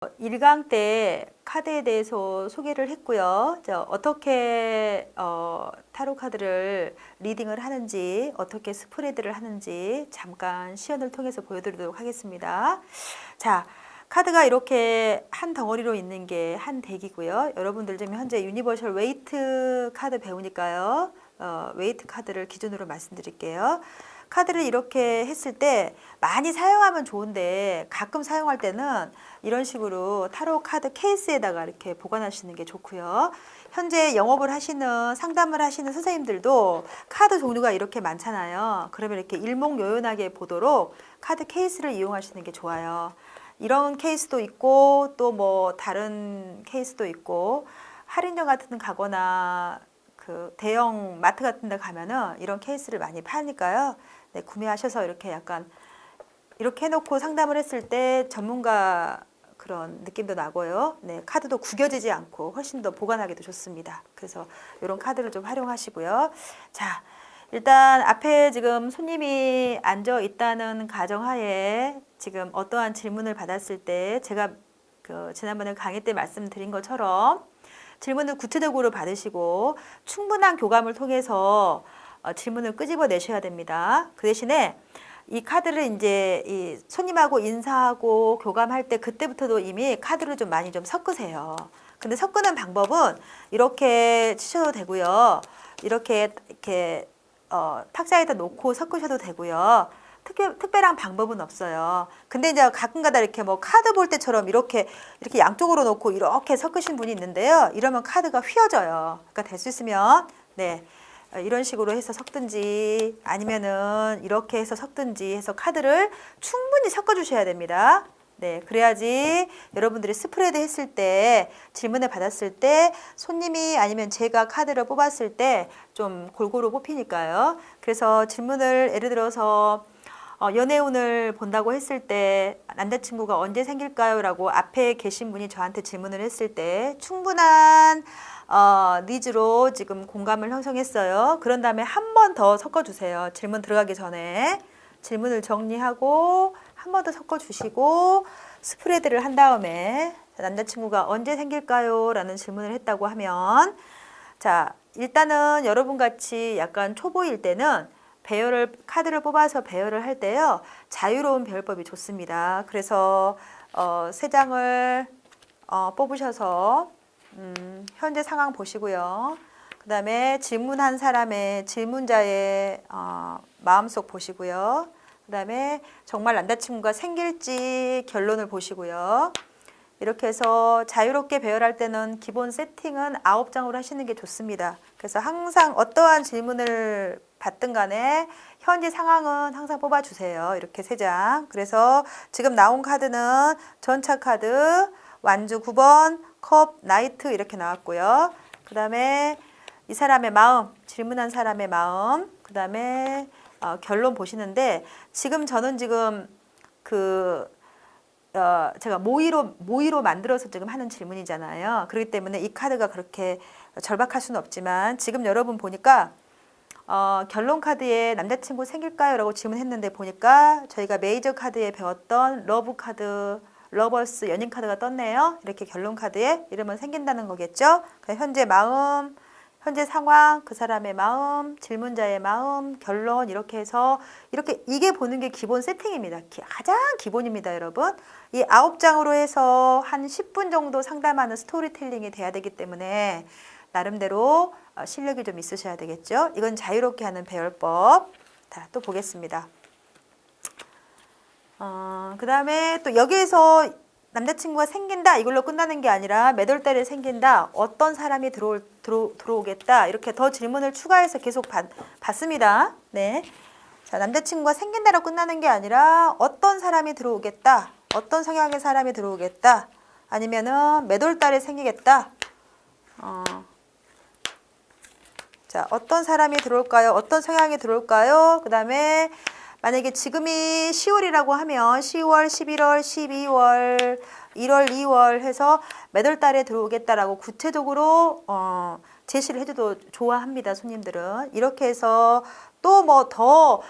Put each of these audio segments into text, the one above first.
1강 때 카드에 대해서 소개를 했고요. 어떻게 타로 카드를 리딩을 하는지, 어떻게 스프레드를 하는지 잠깐 시연을 통해서 보여드리도록 하겠습니다. 자, 카드가 이렇게 한 덩어리로 있는 게 한 덱이고요. 여러분들 지금 현재 유니버셜 웨이트 카드 배우니까요. 웨이트 카드를 기준으로 말씀드릴게요. 카드를 이렇게 했을 때 많이 사용하면 좋은데 가끔 사용할 때는 이런 식으로 타로 카드 케이스에다가 이렇게 보관하시는 게 좋고요. 현재 영업을 하시는 상담을 하시는 선생님들도 카드 종류가 이렇게 많잖아요. 그러면 이렇게 일목요연하게 보도록 카드 케이스를 이용하시는 게 좋아요. 이런 케이스도 있고 또 뭐 다른 케이스도 있고 할인점 같은 데 가거나 그 대형 마트 같은 데 가면은 이런 케이스를 많이 파니까요. 네, 구매하셔서 이렇게 약간 이렇게 해놓고 상담을 했을 때 전문가 그런 느낌도 나고요. 네, 카드도 구겨지지 않고 훨씬 더 보관하기도 좋습니다. 그래서 이런 카드를 좀 활용하시고요. 자, 일단 앞에 지금 손님이 앉아 있다는 가정하에 지금 어떠한 질문을 받았을 때 제가 지난번에 강의 때 말씀드린 것처럼 질문을 구체적으로 받으시고 충분한 교감을 통해서 질문을 끄집어내셔야 됩니다. 그 대신에 이 카드를 이제 이 손님하고 인사하고 교감할 때 그때부터도 이미 카드를 좀 많이 좀 섞으세요. 근데 섞는 방법은 이렇게 치셔도 되고요. 이렇게 탁자에다 놓고 섞으셔도 되고요. 특별한 방법은 없어요. 근데 이제 가끔가다 이렇게 뭐 카드 볼 때처럼 이렇게 양쪽으로 놓고 이렇게 섞으신 분이 있는데요. 이러면 카드가 휘어져요. 그러니까 될 수 있으면 네. 이런 식으로 해서 섞든지 아니면은 이렇게 해서 섞든지 해서 카드를 충분히 섞어 주셔야 됩니다. 네, 그래야지 여러분들이 스프레드 했을 때 질문을 받았을 때 손님이 아니면 제가 카드를 뽑았을 때 좀 골고루 뽑히니까요. 그래서 질문을 예를 들어서 연애운을 본다고 했을 때 남자친구가 언제 생길까요? 라고 앞에 계신 분이 저한테 질문을 했을 때 충분한 니즈로 지금 공감을 형성했어요. 그런 다음에 한 번 더 섞어주세요. 질문 들어가기 전에 질문을 정리하고 한 번 더 섞어주시고 스프레드를 한 다음에 남자친구가 언제 생길까요? 라는 질문을 했다고 하면 자, 일단은 여러분 같이 약간 초보일 때는 카드를 뽑아서 배열을 할 때요. 자유로운 배열법이 좋습니다. 그래서 세 장을 뽑으셔서 현재 상황 보시고요. 그 다음에 질문한 사람의 질문자의 마음속 보시고요. 그 다음에 정말 남자친구가 생길지 결론을 보시고요. 이렇게 해서 자유롭게 배열할 때는 기본 세팅은 9장으로 하시는 게 좋습니다. 그래서 항상 어떠한 질문을 받든 간에 현재 상황은 항상 뽑아주세요. 이렇게 3장. 그래서 지금 나온 카드는 전차 카드, 완주 9번, 컵, 나이트 이렇게 나왔고요. 그 다음에 이 사람의 마음, 질문한 사람의 마음, 그 다음에 결론 보시는데 저는 지금 제가 모의로 만들어서 지금 하는 질문이잖아요. 그렇기 때문에 이 카드가 그렇게 절박할 수는 없지만 지금 여러분 보니까 결론 카드에 남자친구 생길까요? 라고 질문했는데 보니까 저희가 메이저 카드에 배웠던 러브 카드, 러버스 연인 카드가 떴네요. 이렇게 결론 카드에 이러면 생긴다는 거겠죠. 현재 마음, 현재 상황, 그 사람의 마음, 질문자의 마음, 결론 이렇게 해서 이게 보는 게 기본 세팅입니다. 가장 기본입니다, 여러분. 이 9장으로 해서 한 10분 정도 상담하는 스토리텔링이 돼야 되기 때문에 나름대로 실력이 좀 있으셔야 되겠죠. 이건 자유롭게 하는 배열법. 자, 또 보겠습니다. 그 다음에 또 여기에서 남자친구가 생긴다 이걸로 끝나는 게 아니라 몇 월 달에 생긴다 어떤 사람이 들어오겠다 이렇게 더 질문을 추가해서 계속 받습니다. 네. 자, 남자친구가 생긴다로 끝나는 게 아니라 어떤 사람이 들어오겠다 어떤 성향의 사람이 들어오겠다 아니면은 몇 월 달에 생기겠다 자, 어떤 사람이 들어올까요? 어떤 성향이 들어올까요? 그 다음에 만약에 지금이 10월이라고 하면 10월, 11월, 12월, 1월, 2월 해서 몇 월 달에 들어오겠다라고 구체적으로 제시를 해줘도 좋아합니다. 손님들은. 이렇게 해서 또 뭐 더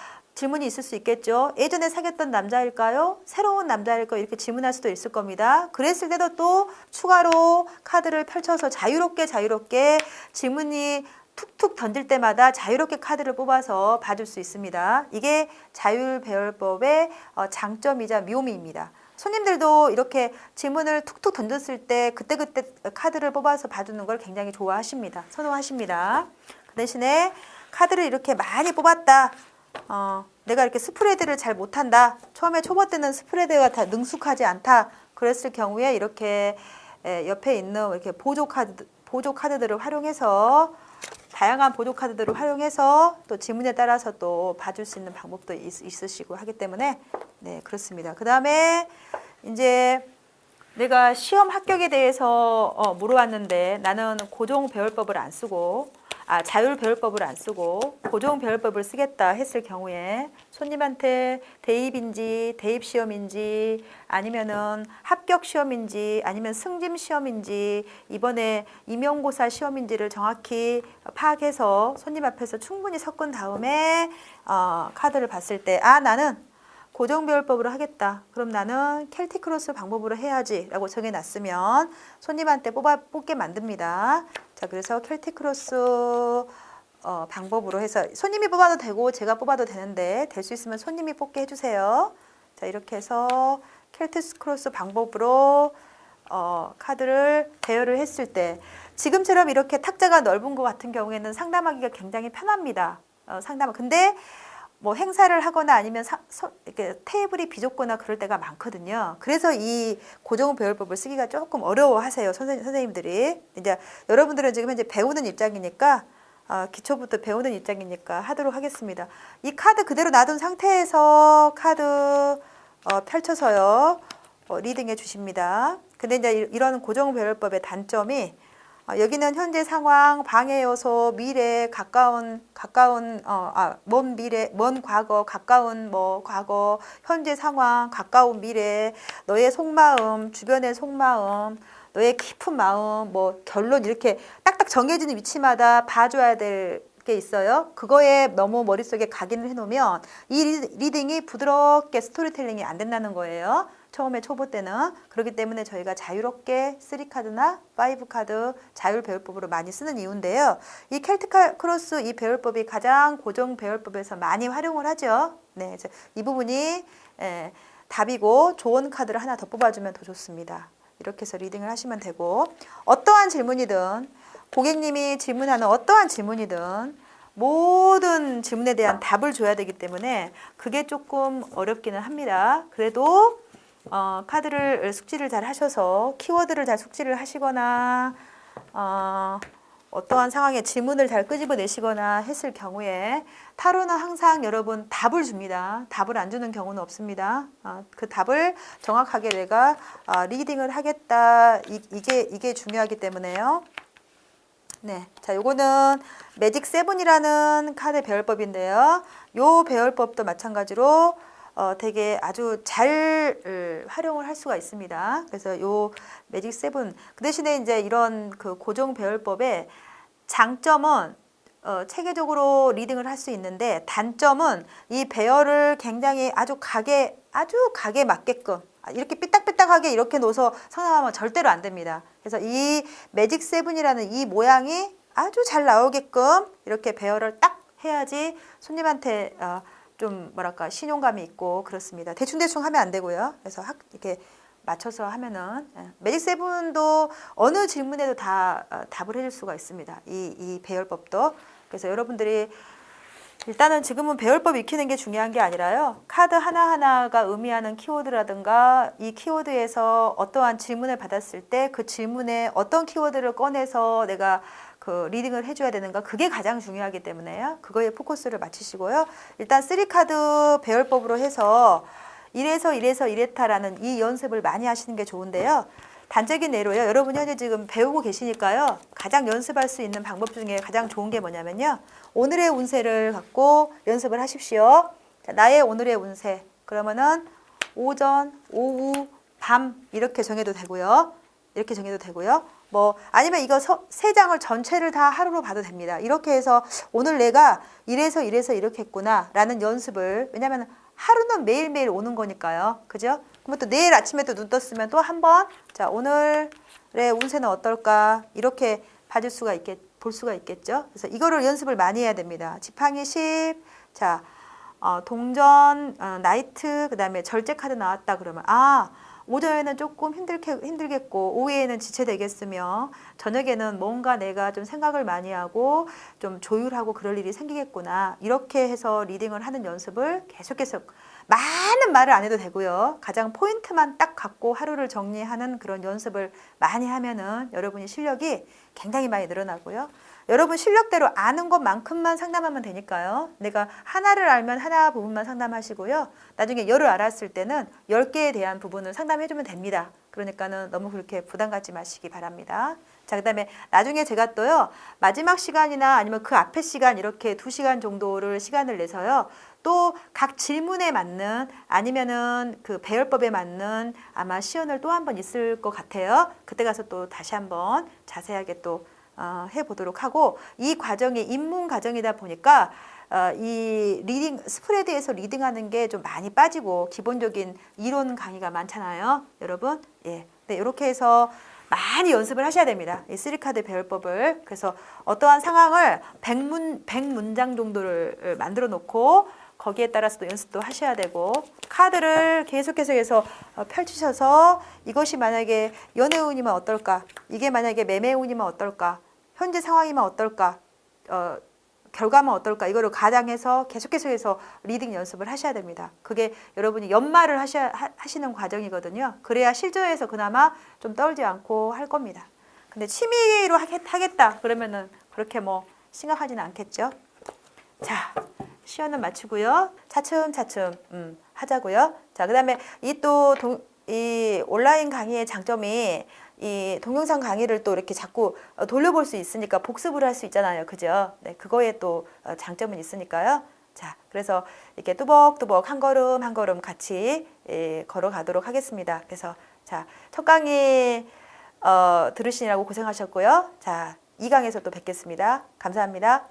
질문이 있을 수 있겠죠. 예전에 사귀었던 남자일까요? 새로운 남자일까요? 이렇게 질문할 수도 있을 겁니다. 그랬을 때도 또 추가로 카드를 펼쳐서 자유롭게 질문이 툭툭 던질 때마다 자유롭게 카드를 뽑아서 봐줄 수 있습니다. 이게 자율배열법의 장점이자 묘미입니다. 손님들도 이렇게 질문을 툭툭 던졌을 때 그때그때 카드를 뽑아서 봐주는 걸 굉장히 좋아하십니다. 선호하십니다. 그 대신에 카드를 이렇게 많이 뽑았다. 내가 이렇게 스프레드를 잘 못한다. 처음에 초보 때는 스프레드가 다 능숙하지 않다. 그랬을 경우에 이렇게 옆에 있는 이렇게 보조 카드들을 활용해서 다양한 보조 카드들을 활용해서 또 지문에 따라서 또 봐줄 수 있는 방법도 있으시고 하기 때문에 네, 그렇습니다. 그 다음에 이제 내가 시험 합격에 대해서 물어봤는데 나는 고정 배열법을 안 쓰고 자율 배열법을 안 쓰고 고정 배열법을 쓰겠다 했을 경우에 손님한테 대입인지 대입 시험인지 아니면은 합격 시험인지 아니면 승진 시험인지 이번에 임용고사 시험인지를 정확히 파악해서 손님 앞에서 충분히 섞은 다음에 카드를 봤을 때 나는 고정 배열법으로 하겠다. 그럼 나는 켈티크로스 방법으로 해야지 라고 정해놨으면 손님한테 뽑게 만듭니다. 자, 그래서 켈티크로스 방법으로 해서 손님이 뽑아도 되고 제가 뽑아도 되는데 될 수 있으면 손님이 뽑게 해주세요. 자, 이렇게 해서 켈티크로스 방법으로 카드를 배열을 했을 때 지금처럼 이렇게 탁자가 넓은 것 같은 경우에는 상담하기가 굉장히 편합니다. 근데 뭐 행사를 하거나 아니면 이렇게 테이블이 비좁거나 그럴 때가 많거든요. 그래서 이 고정 배열법을 쓰기가 조금 어려워하세요. 선생님들이. 이제 여러분들은 지금 현재 배우는 입장이니까 기초부터 배우는 입장이니까 하도록 하겠습니다. 이 카드 그대로 놔둔 상태에서 카드 펼쳐서요. 리딩해 주십니다. 근데 이제 이런 고정 배열법의 단점이 여기는 현재 상황, 방해 요소, 미래, 먼 미래, 먼 과거, 가까운 과거, 현재 상황, 가까운 미래, 너의 속마음, 주변의 속마음, 너의 깊은 마음, 결론 이렇게 딱딱 정해지는 위치마다 봐줘야 될 게 있어요. 그거에 너무 머릿속에 각인을 해놓으면 이 리딩이 부드럽게 스토리텔링이 안 된다는 거예요. 처음에 초보 때는. 그렇기 때문에 저희가 자유롭게 3카드나 5카드 자율 배열법으로 많이 쓰는 이유인데요. 이 켈티크로스 이 배열법이 가장 고정 배열법에서 많이 활용을 하죠. 네, 이 부분이 답이고 좋은 카드를 하나 더 뽑아주면 더 좋습니다. 이렇게 해서 리딩을 하시면 되고 어떠한 질문이든 고객님이 질문하는 어떠한 질문이든 모든 질문에 대한 답을 줘야 되기 때문에 그게 조금 어렵기는 합니다. 그래도 카드를 숙지를 잘 하셔서 키워드를 잘 숙지를 하시거나 어떠한 상황에 질문을 잘 끄집어내시거나 했을 경우에 타로는 항상 여러분 답을 줍니다. 답을 안 주는 경우는 없습니다. 그 답을 정확하게 내가 리딩을 하겠다. 이게 중요하기 때문에요. 네, 자, 요거는 매직 7이라는 카드 배열법인데요. 요 배열법도 마찬가지로 되게 아주 잘 활용을 할 수가 있습니다. 그래서 요 매직 7, 그 대신에 이제 이런 그 고정 배열법의 장점은 체계적으로 리딩을 할 수 있는데 단점은 이 배열을 굉장히 아주 각에 맞게끔 이렇게 삐딱삐딱하게 이렇게 놓아서 상담하면 절대로 안 됩니다. 그래서 이 매직 7이라는 이 모양이 아주 잘 나오게끔 이렇게 배열을 딱 해야지 손님한테 좀 뭐랄까 신용감이 있고 그렇습니다. 대충대충 하면 안 되고요. 그래서 이렇게 맞춰서 하면은 매직 7도 어느 질문에도 다 답을 해줄 수가 있습니다. 이 배열법도. 그래서 여러분들이 일단은 지금은 배열법 익히는 게 중요한 게 아니라요. 카드 하나하나가 의미하는 키워드라든가 이 키워드에서 어떠한 질문을 받았을 때 그 질문에 어떤 키워드를 꺼내서 내가 그 리딩을 해줘야 되는가 그게 가장 중요하기 때문에요. 그거에 포커스를 맞추시고요. 일단 3카드 배열법으로 해서 이래서 이랬다라는 이 연습을 많이 하시는 게 좋은데요. 단적인 예로요. 여러분이 현재 지금 배우고 계시니까요. 가장 연습할 수 있는 방법 중에 가장 좋은 게 뭐냐면요. 오늘의 운세를 갖고 연습을 하십시오. 자, 나의 오늘의 운세. 그러면은 오전, 오후, 밤 이렇게 정해도 되고요. 이렇게 정해도 되고요. 뭐 아니면 이거 세 장을 전체를 다 하루로 봐도 됩니다. 이렇게 해서 오늘 내가 이래서 이렇게 했구나 라는 연습을, 왜냐하면 하루는 매일매일 오는 거니까요. 그죠? 그럼 또 내일 아침에 또 눈 떴으면 또 한번 자 오늘의 운세는 어떨까 이렇게 볼 수가 있겠죠. 그래서 이거를 연습을 많이 해야 됩니다. 지팡이 10, 자 동전, 나이트, 그 다음에 절제 카드 나왔다 그러면 오전에는 조금 힘들겠고 오후에는 지체되겠으며 저녁에는 뭔가 내가 좀 생각을 많이 하고 좀 조율하고 그럴 일이 생기겠구나. 이렇게 해서 리딩을 하는 연습을 계속 많은 말을 안 해도 되고요. 가장 포인트만 딱 갖고 하루를 정리하는 그런 연습을 많이 하면은 여러분이 실력이 굉장히 많이 늘어나고요. 여러분 실력대로 아는 것만큼만 상담하면 되니까요. 내가 하나를 알면 하나 부분만 상담하시고요. 나중에 10을 알았을 때는 10개에 대한 부분을 상담해주면 됩니다. 그러니까는 너무 그렇게 부담 갖지 마시기 바랍니다. 자, 그 다음에 나중에 제가 또요. 마지막 시간이나 아니면 그 앞에 시간 이렇게 2시간 정도를 시간을 내서요. 또 각 질문에 맞는 아니면은 그 배열법에 맞는 아마 시연을 또 한 번 있을 것 같아요. 그때 가서 또 다시 한번 자세하게 또 해보도록 하고, 이 과정이 입문 과정이다 보니까 이 리딩 스프레드에서 리딩하는 게 좀 많이 빠지고 기본적인 이론 강의가 많잖아요, 여러분. 예, 네, 이렇게 해서 많이 연습을 하셔야 됩니다. 이 3카드 배열법을. 그래서 어떠한 상황을 100문장 정도를 만들어 놓고 거기에 따라서 또 연습도 하셔야 되고, 카드를 계속해서 펼치셔서 이것이 만약에 연애운이면 어떨까, 이게 만약에 매매운이면 어떨까, 현재 상황이면 어떨까, 결과만 어떨까, 이거를 가장해서 계속해서 리딩 연습을 하셔야 됩니다. 그게 여러분이 연말을 하시는 과정이거든요. 그래야 실전에서 그나마 좀 떨지 않고 할 겁니다. 근데 취미로 하겠다 그러면은 그렇게 뭐 심각하지는 않겠죠. 자, 시연은 마치고요. 차츰차츰 하자고요. 자, 그다음에 이 온라인 강의의 장점이 이 동영상 강의를 또 이렇게 자꾸 돌려볼 수 있으니까 복습을 할 수 있잖아요. 그죠? 네, 그거에 또 장점은 있으니까요. 자, 그래서 이렇게 뚜벅뚜벅 한 걸음 한 걸음 같이 걸어가도록 하겠습니다. 그래서 자, 첫 강의 들으시느라고 고생하셨고요. 자, 2강에서 또 뵙겠습니다. 감사합니다.